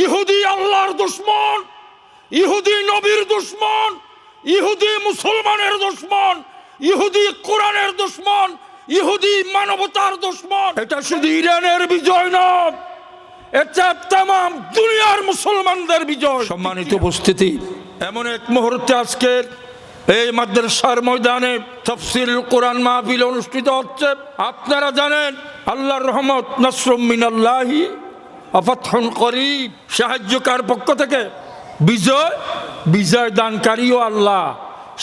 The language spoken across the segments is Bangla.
ইহুদি আল্লাহর দুশমন, ইহুদি নবীর দুশমন, ইহুদি মুসলমানের দুশমন, ইহুদি কোরআনের দুশমন, ইহুদি মানবতার দুশমন। এটা শুধু ইরানের বিজয় নয়, এটা তামাম দুনিয়ার মুসলমানদের বিজয়। সম্মানিত উপস্থিতি, এমন এক মুহূর্তে আজকের এই মাদ্রাসার ময়দানে তাফসীরুল কোরআন মাহফিল অনুষ্ঠিত হচ্ছে। আপনারা জানেন আল্লাহর রহমত, নাসরুম মিনাল্লাহি ওয়া ফাতহুন করিব, সাহায্যকার পক্ষ থেকে বিজয়, বিজয় দানকারীও আল্লাহ,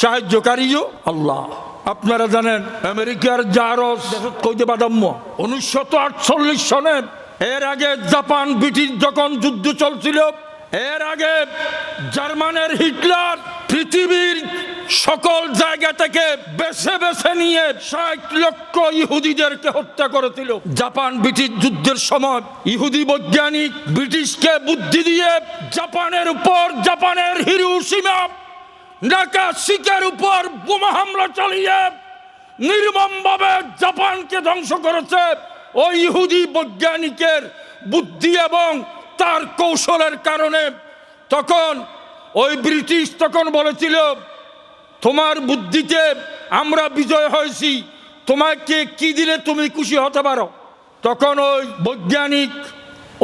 সাহায্যকারীও আল্লাহ। আপনারা জানেন আমেরিকার জারজ কইতে বাদাম্য 1948 সনে, এর আগে জাপান ব্রিটিশ যখন যুদ্ধ চলছিল, এর আগে জার্মানের হিটলার পৃথিবীর সকল জায়গা থেকে বেছে বেছে নিয়ে 60 লক্ষ ইহুদিদেরকে হত্যা করেছিল। জাপান ব্রিটিশ যুদ্ধের সময় ইহুদি বৈজ্ঞানিক ব্রিটিশকে বুদ্ধি দিয়ে জাপানের উপর, জাপানের হিরোশিমা নাগাসাকির উপর বোমা হামলা চালিয়ে নির্মমভাবে জাপানকে ধ্বংস করেছে। ওই ইহুদি বৈজ্ঞানিকের বুদ্ধি এবং তার কৌশলের কারণে তখন ওই ব্রিটিশ তখন বলেছিল, তোমার বুদ্ধিতে আমরা বিজয় হয়েছি, তোমাকে কি দিলে তুমি খুশি হতে পারো। তখন ওই বৈজ্ঞানিক,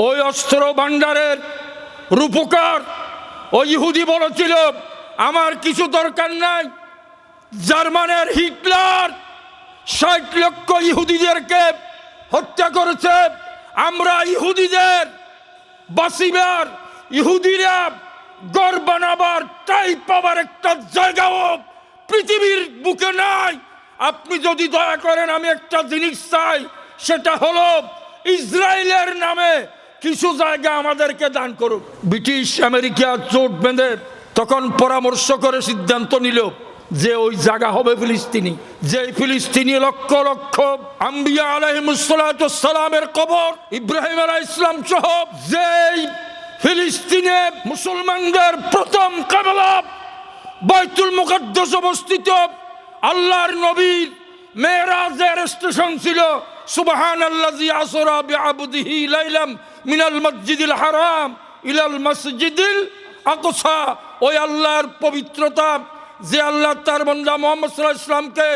ওই অস্ত্র ভাণ্ডারের রূপকার ওই ইহুদি বলেছিল, আমার কিছু দরকার নাই। জার্মানের হিটলার 60 লক্ষ ইহুদিদেরকে হত্যা করেছে, আমরা ইহুদিদের বাঁচিবার, ইহুদিরা গড় বানাবার, টাই পাবার একটা জায়গাও পৃথিবীর বুকে নাই। আপনি যদি দয়া করেন আমি একটা জিনিস চাই, সেটা হলো ইসরায়েলের নামে কিছু জায়গা আমাদেরকে দান করুন। ব্রিটিশ আমেরিকা জোট বেঁধে তখন পরামর্শ করে সিদ্ধান্ত নিল যে ওই জায়গা হবে ফিলিস্তিনি। যে ফিলিস্তিনি লক্ষ লক্ষ আম্বিয়া আলাইহিমুসসালামের কবর, ইব্রাহিম আলাইহিস সালাম সহ যেই ফিলিস্তিনে মুসলমানদের প্রথম কিবলা বাইতুল মুকাদ্দাস অবস্থিত, আল্লাহর নবীর মেরাজের স্টেশন ছিল সুবহানাল্লাযী আসরা বিআবদিহি লাইলাম মিনাল মসজিদিল হারাম ইলাল মসজিদিল আকসা। ওই আল্লাহর পবিত্রতা, যে আল্লাহ তার বান্দা মুহাম্মদ সাল্লাল্লাহু আলাইহি ওয়াসাল্লামকে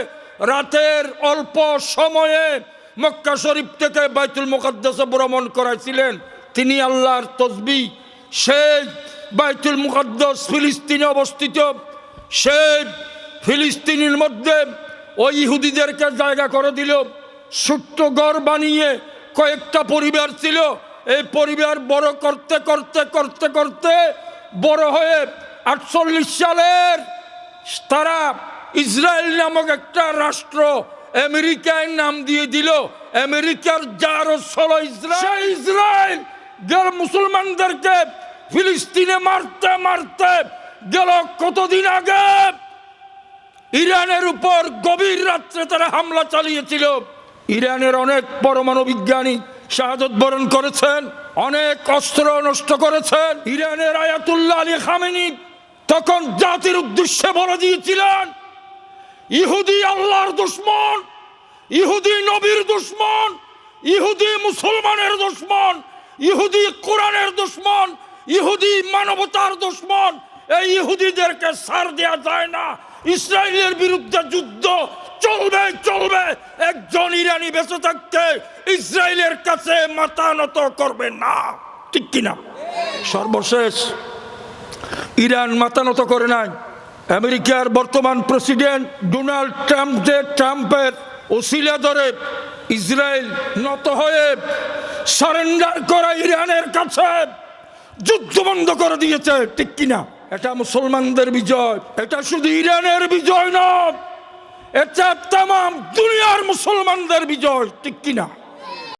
রাতের অল্প সময়ে মক্কা শরীফ থেকে বাইতুল মুকাদ্দাসে ভ্রমণ করাইছিলেন, তিনি আল্লাহর তসবিহ। সেই বাইতুল মুকাদ্দাস ফিলিস্তিনে অবস্থিত। সেই ফিলিস্তিনের মধ্যে ওই ইহুদিদেরকে জায়গা করে দিল। ছোট্ট ঘর বানিয়ে কয়েকটা পরিবার ছিল। এই পরিবার বড় করতে করতে করতে করতে বড় হয়ে 48 সালের তারা ইসরায়েল নামক একটা রাষ্ট্র আমেরিকায় নাম দিয়ে দিল। আমেরিকার জারজ হলো ইসরায়েল। সেই ইসরায়েল মুসলমানদেরকে ফিলিস্তিনে মারতে মারতে গেল কতদিন আগে ইরানের উপর গভীর রাত্রে তারা হামলা চালিয়েছিল। ইরানের অনেক পরমাণু বিজ্ঞানী শাহাদত বরণ করেছেন, অনেক অস্ত্র নষ্ট করেছেন। ইরানের আয়াতুল্লাহ আলী খামেনি তখন জাতির উদ্দেশ্যে বলে দিয়েছিলেন, ইহুদি আল্লাহর দুশমন, ইহুদি নবীর দুশমন, ইহুদি মুসলমানের দুশমন, ইহুদি কোরআনের দুশমন, ইহুদি মানবতার দুশমন। এই ইহুদিদেরকে ছাড় দেওয়া যায় না। ইসরায়েলের বিরুদ্ধে যুদ্ধ চলবে চলবে। একজন ইরানি বেঁচে থাকতে ইসরায়েলের কাছে মাথা নত করবে না, ঠিক কিনা? সর্বশেষ ইরান মাথা নত করে নাই। আমেরিকার বর্তমান প্রেসিডেন্ট ডোনাল্ড ট্রাম্প, যে ট্রাম্পের ওসিলা ধরে ইসরায়েল নত হয়ে সারেন্ডার করা ইরানের কাছে যুদ্ধ বন্ধ করে দিয়েছে, ঠিক কিনা? এটা মুসলমানদের বিজয়। এটা শুধু ইরানের বিজয় নয়, এটা তামাম দুনিয়ার মুসলমানদের বিজয়, ঠিক কিনা?